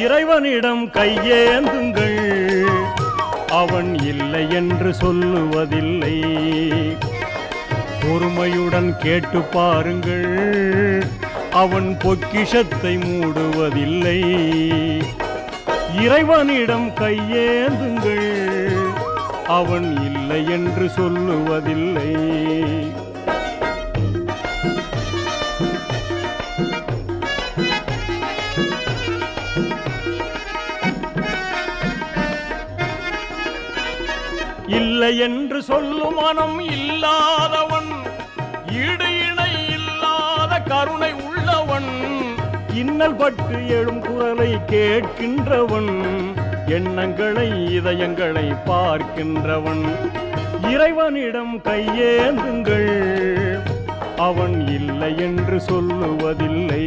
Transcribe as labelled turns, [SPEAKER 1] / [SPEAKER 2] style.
[SPEAKER 1] இறைவனிடம் கையேந்துங்கள், அவன் இல்லை என்று சொல்லுவதில்லை. பொறுமையுடன் கேட்டு பாருங்கள், அவன் பொக்கிஷத்தை மூடுவதில்லை. இறைவனிடம் கையேந்துங்கள், அவன் இல்லை என்று சொல்லுவதில்லை. இல்லை என்று சொல்லும் மனம் இல்லாதவன், ஈடு இணை இல்லாத கருணை உள்ளவன், இன்னல் பட்டு எழும் குரலை கேட்கின்றவன், எண்ணங்களை இதயங்களை பார்க்கின்றவன். இறைவனிடம் கையேந்துங்கள், அவன் இல்லை என்று சொல்லுவதில்லை.